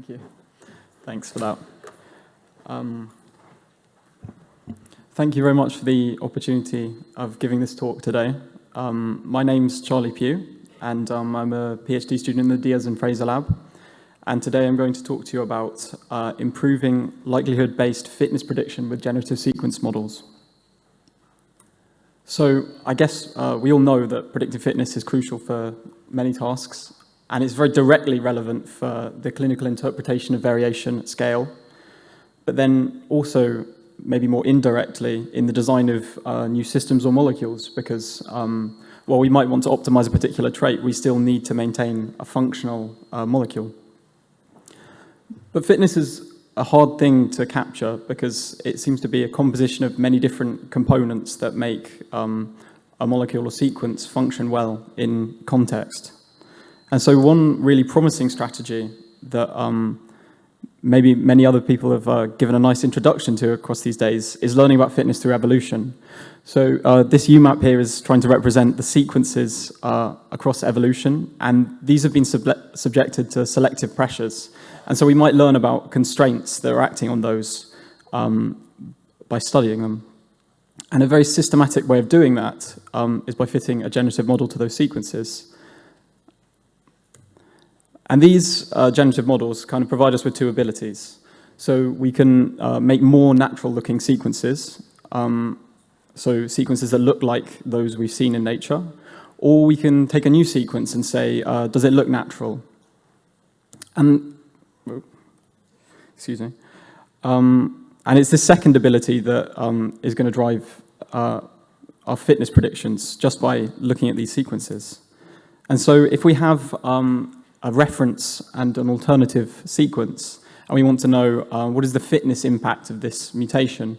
Thank you. Thanks for that. Thank you very much for the opportunity of giving this talk today. My name's Charlie Pugh, and I'm a PhD student in the Diaz and Fraser Lab. And today I'm going to talk to you about improving likelihood-based fitness prediction with generative sequence models. So I guess we all know that predictive fitness is crucial for many tasks, and it's very directly relevant for the clinical interpretation of variation at scale, but then also maybe more indirectly in the design of new systems or molecules, because while we might want to optimize a particular trait, we still need to maintain a functional molecule. But fitness is a hard thing to capture because it seems to be a composition of many different components that make a molecule or sequence function well in context. And so one really promising strategy that maybe many other people have given a nice introduction to across these days is learning about fitness through evolution. So this UMAP here is trying to represent the sequences across evolution, and these have been subjected to selective pressures. And so we might learn about constraints that are acting on those by studying them. And a very systematic way of doing that is by fitting a generative model to those sequences. And these generative models kind of provide us with two abilities. So we can make more natural-looking sequences, so sequences that look like those we've seen in nature, or we can take a new sequence and say, does it look natural? And, excuse me. And it's this second ability that is going to drive our fitness predictions just by looking at these sequences. And so if we have a reference and an alternative sequence, and we want to know what is the fitness impact of this mutation,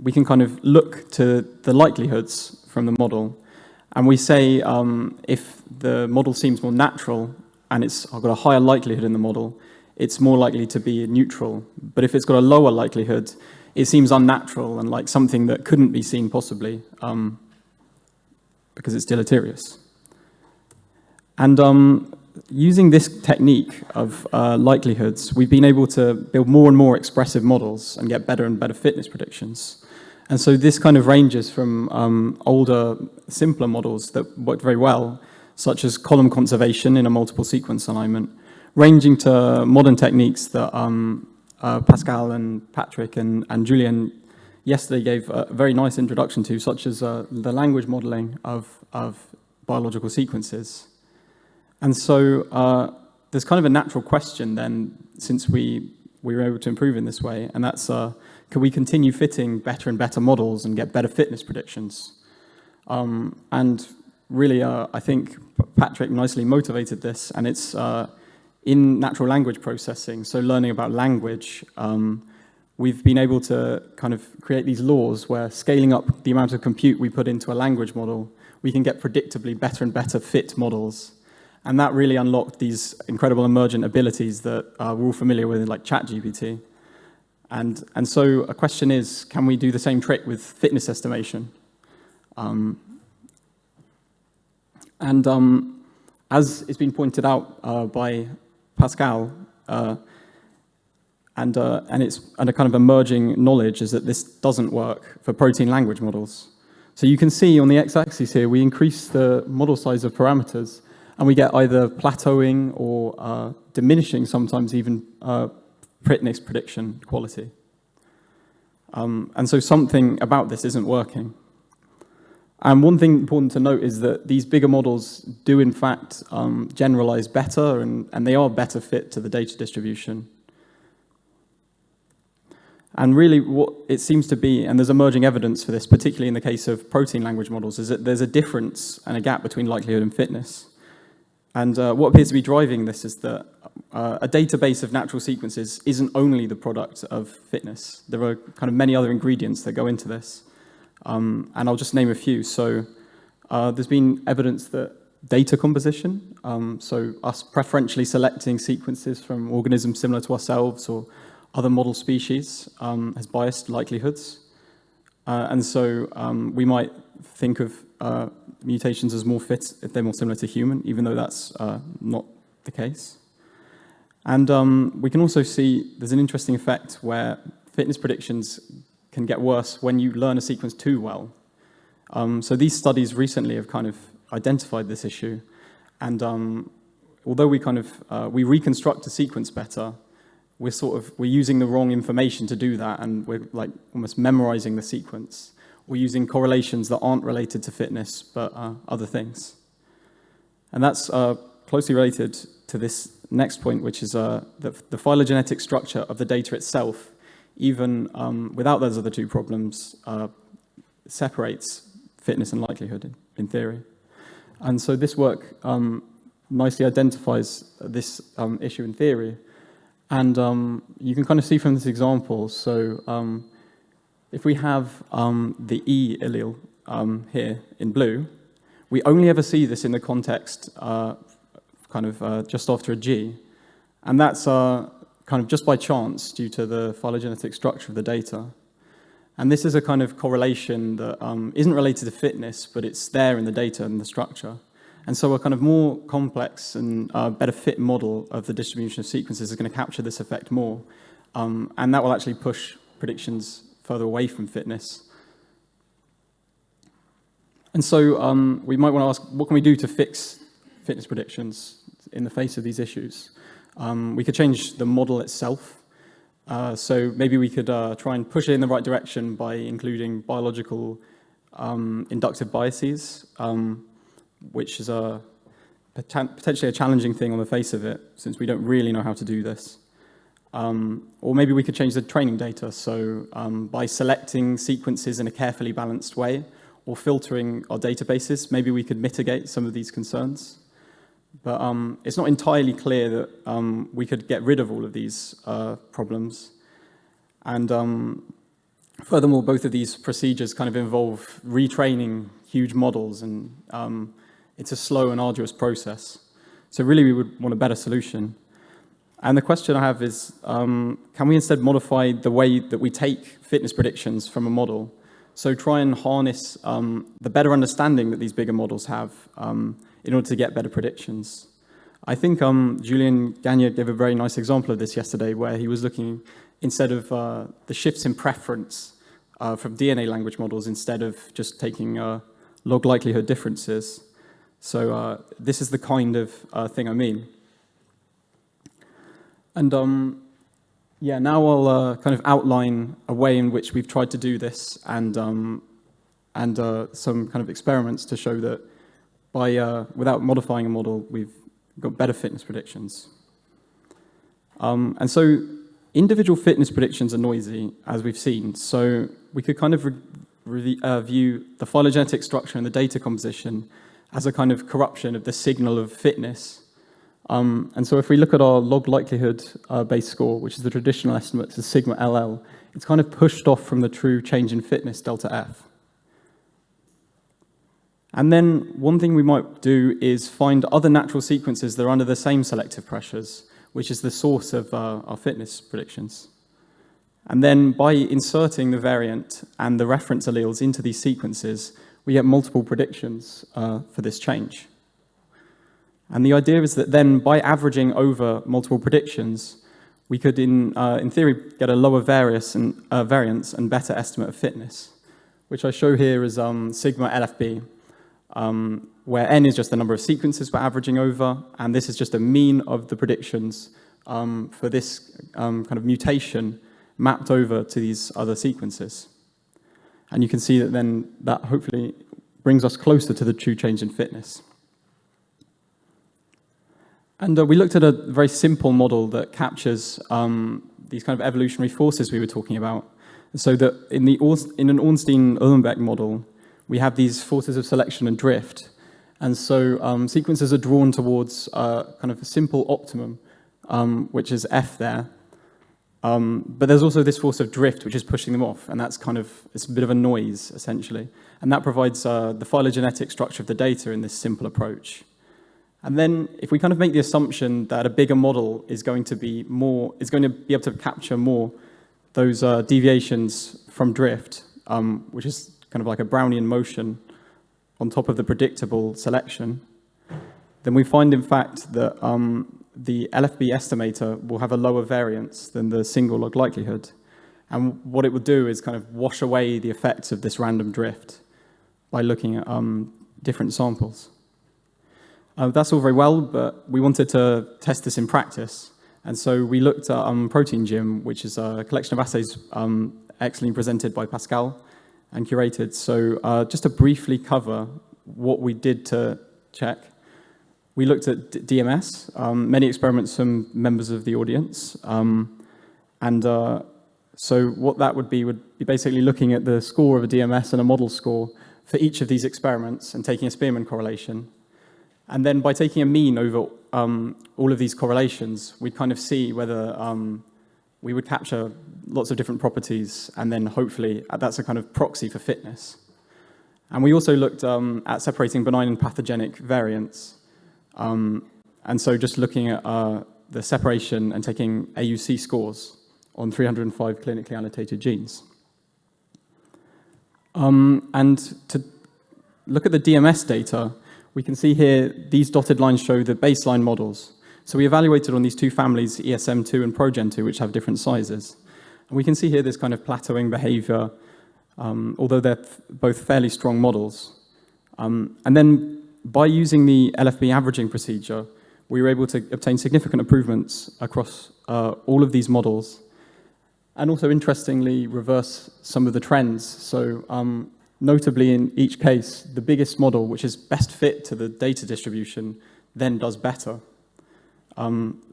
we can kind of look to the likelihoods from the model, and we say if the model seems more natural and it's got a higher likelihood in the model, it's more likely to be neutral. But if it's got a lower likelihood, it seems unnatural and like something that couldn't be seen possibly because it's deleterious. And using this technique of likelihoods, we've been able to build more and more expressive models and get better and better fitness predictions. And so this kind of ranges from older, simpler models that worked very well, such as column conservation in a multiple sequence alignment, ranging to modern techniques that Pascal and Patrick and Julian yesterday gave a very nice introduction to, such as the language modeling of biological sequences. And so there's kind of a natural question then, since we were able to improve in this way, and that's, can we continue fitting better and better models and get better fitness predictions? And really, I think Patrick nicely motivated this, and it's in natural language processing, so learning about language, we've been able to kind of create these laws where scaling up the amount of compute we put into a language model, we can get predictably better and better fit models. And that really unlocked these incredible emergent abilities that we're all familiar with, like ChatGPT. And so a question is, can we do the same trick with fitness estimation? As it's been pointed out by Pascal, and it's a kind of emerging knowledge is that this doesn't work for protein language models. So you can see on the x-axis here, we increase the model size of parameters, and we get either plateauing or diminishing, sometimes even fitness prediction quality. And so something about this isn't working. And one thing important to note is that these bigger models do in fact generalize better, and they are better fit to the data distribution. And really what it seems to be, and there's emerging evidence for this, particularly in the case of protein language models, is that there's a difference and a gap between likelihood and fitness. And what appears to be driving this is that a database of natural sequences isn't only the product of fitness. There are kind of many other ingredients that go into this. And I'll just name a few. So there's been evidence that data composition, so us preferentially selecting sequences from organisms similar to ourselves or other model species has biased likelihoods. And so we might think of mutations as more fit if they're more similar to human, even though that's not the case. And we can also see there's an interesting effect where fitness predictions can get worse when you learn a sequence too well. So these studies recently have kind of identified this issue, and although we reconstruct a sequence better, we're using the wrong information to do that, and we're like almost memorizing the sequence. We're using correlations that aren't related to fitness, but other things. And that's closely related to this next point, which is the phylogenetic structure of the data itself, even without those other two problems, separates fitness and likelihood in theory. And so this work nicely identifies this issue in theory. And you can kind of see from this example, so if we have the E allele here in blue, we only ever see this in the context just after a G. And that's kind of just by chance due to the phylogenetic structure of the data. And this is a kind of correlation that isn't related to fitness, but it's there in the data and the structure. And so a kind of more complex and better fit model of the distribution of sequences is going to capture this effect more. And that will actually push predictions further away from fitness. And so we might want to ask, what can we do to fix fitness predictions in the face of these issues? We could change the model itself. So maybe we could try and push it in the right direction by including biological inductive biases, which is potentially a challenging thing on the face of it, since we don't really know how to do this. Or maybe we could change the training data, so by selecting sequences in a carefully balanced way, or filtering our databases, maybe we could mitigate some of these concerns. But it's not entirely clear that we could get rid of all of these problems. And furthermore, both of these procedures kind of involve retraining huge models, and it's a slow and arduous process. So really, we would want a better solution. And the question I have is, can we instead modify the way that we take fitness predictions from a model? So try and harness the better understanding that these bigger models have in order to get better predictions. I think Julien Gagne gave a very nice example of this yesterday, where he was looking, instead of the shifts in preference from DNA language models, instead of just taking log likelihood differences. So this is the kind of thing I mean. And now I'll kind of outline a way in which we've tried to do this, and some kind of experiments to show that without modifying a model, we've got better fitness predictions. And so individual fitness predictions are noisy, as we've seen. So we could kind of view the phylogenetic structure and the data composition as a kind of corruption of the signal of fitness. And so if we look at our log likelihood base score, which is the traditional estimate to sigma LL, it's kind of pushed off from the true change in fitness, delta F. And then one thing we might do is find other natural sequences that are under the same selective pressures, which is the source of our fitness predictions. And then by inserting the variant and the reference alleles into these sequences, we get multiple predictions for this change. And the idea is that then by averaging over multiple predictions, we could, in theory, get a lower variance and better estimate of fitness, which I show here as sigma LFB, where n is just the number of sequences we're averaging over, and this is just a mean of the predictions for this kind of mutation mapped over to these other sequences. And you can see that then that hopefully brings us closer to the true change in fitness. And we looked at a very simple model that captures these kind of evolutionary forces we were talking about. So that in an Ornstein-Uhlenbeck model, we have these forces of selection and drift. And so sequences are drawn towards kind of a simple optimum, which is F there. But there's also this force of drift, which is pushing them off. And that's it's a bit of a noise, essentially. And that provides the phylogenetic structure of the data in this simple approach. And then if we kind of make the assumption that a bigger model is going to be able to capture more those deviations from drift, which is kind of like a Brownian motion on top of the predictable selection, then we find, in fact, that the LFB estimator will have a lower variance than the single log likelihood. And what it would do is kind of wash away the effects of this random drift by looking at different samples. That's all very well, but we wanted to test this in practice. And so we looked at Protein Gym, which is a collection of assays excellently presented by Pascal and curated. So just to briefly cover what we did to check, we looked at DMS, many experiments from members of the audience. So what that would be basically looking at the score of a DMS and a model score for each of these experiments and taking a Spearman correlation. And then by taking a mean over all of these correlations, we'd kind of see whether we would capture lots of different properties, and then hopefully that's a kind of proxy for fitness. And we also looked at separating benign and pathogenic variants. And so just looking at the separation and taking AUC scores on 305 clinically annotated genes. And to look at the DMS data, we can see here these dotted lines show the baseline models. So we evaluated on these two families, ESM2 and ProGen2, which have different sizes. And we can see here this kind of plateauing behavior, although they're both fairly strong models. And then by using the LFB averaging procedure, we were able to obtain significant improvements across all of these models, and also interestingly reverse some of the trends. So notably in each case, the biggest model, which is best fit to the data distribution, then does better.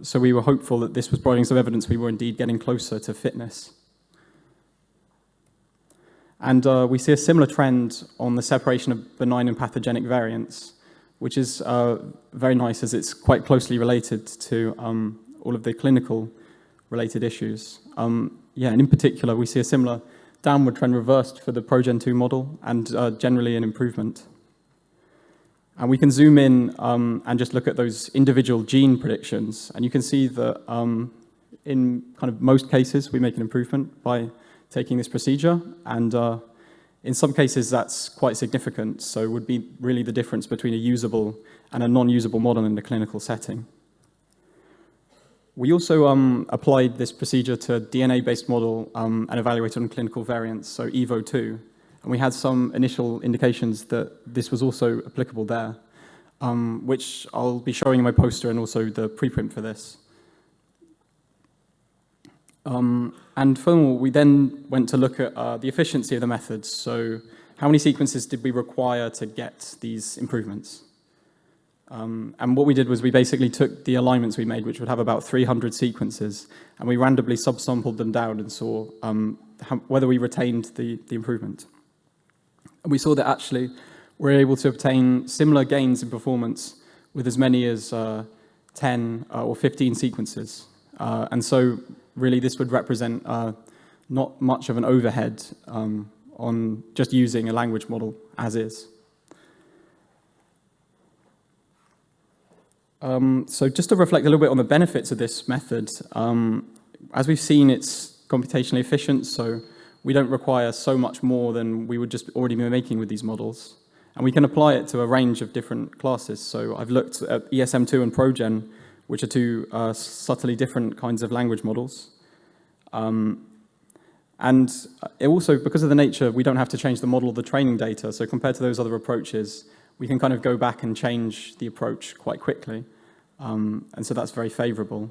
So we were hopeful that this was providing some evidence we were indeed getting closer to fitness. And we see a similar trend on the separation of benign and pathogenic variants, which is very nice as it's quite closely related to all of the clinical related issues. Yeah, and in particular, we see a similar downward trend reversed for the ProGen2 model, and generally an improvement. And we can zoom in and just look at those individual gene predictions, and you can see that in kind of most cases, we make an improvement by taking this procedure, and in some cases, that's quite significant, so it would be really the difference between a usable and a non-usable model in the clinical setting. We also applied this procedure to a DNA-based model and evaluated on clinical variants, so EVO2. And we had some initial indications that this was also applicable there, which I'll be showing in my poster and also the preprint for this. And furthermore, we then went to look at the efficiency of the methods. So how many sequences did we require to get these improvements? And what we did was we basically took the alignments we made, which would have about 300 sequences, and we randomly subsampled them down and saw whether we retained the improvement. And we saw that actually we're able to obtain similar gains in performance with as many as 10 or 15 sequences. And so really this would represent not much of an overhead on just using a language model as is. So just to reflect a little bit on the benefits of this method, as we've seen, it's computationally efficient, so we don't require so much more than we would just already be making with these models. And we can apply it to a range of different classes. So I've looked at ESM2 and ProGen, which are two subtly different kinds of language models. And it also, because of the nature, we don't have to change the model of the training data. So compared to those other approaches, we can kind of go back and change the approach quite quickly. And so that's very favorable.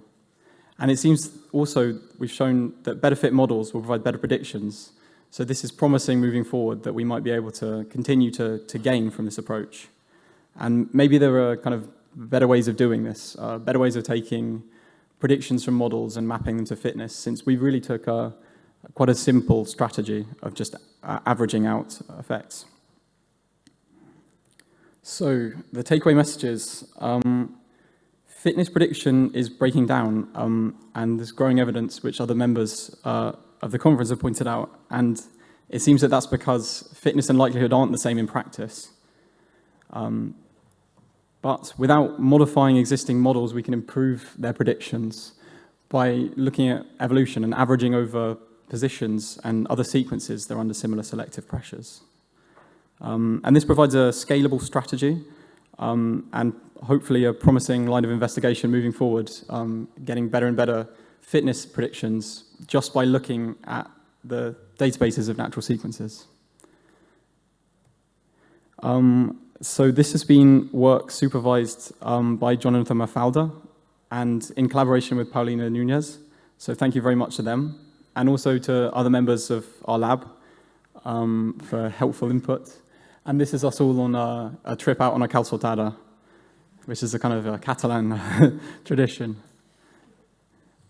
And it seems also we've shown that better fit models will provide better predictions. So this is promising moving forward that we might be able to continue to gain from this approach. And maybe there are kind of better ways of doing this, better ways of taking predictions from models and mapping them to fitness, since we really took quite a simple strategy of just averaging out effects. So the takeaway messages, fitness prediction is breaking down, and there's growing evidence which other members of the conference have pointed out, and it seems that that's because fitness and likelihood aren't the same in practice. But without modifying existing models, we can improve their predictions by looking at evolution and averaging over positions and other sequences that are under similar selective pressures. And this provides a scalable strategy and hopefully a promising line of investigation moving forward, getting better and better fitness predictions just by looking at the databases of natural sequences. So this has been work supervised by Jonathan Mafalda and in collaboration with Paulina Nunez. So thank you very much to them, and also to other members of our lab for helpful input. And this is us all on a trip out on a calçotada, which is a kind of a Catalan tradition.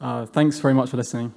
Thanks very much for listening.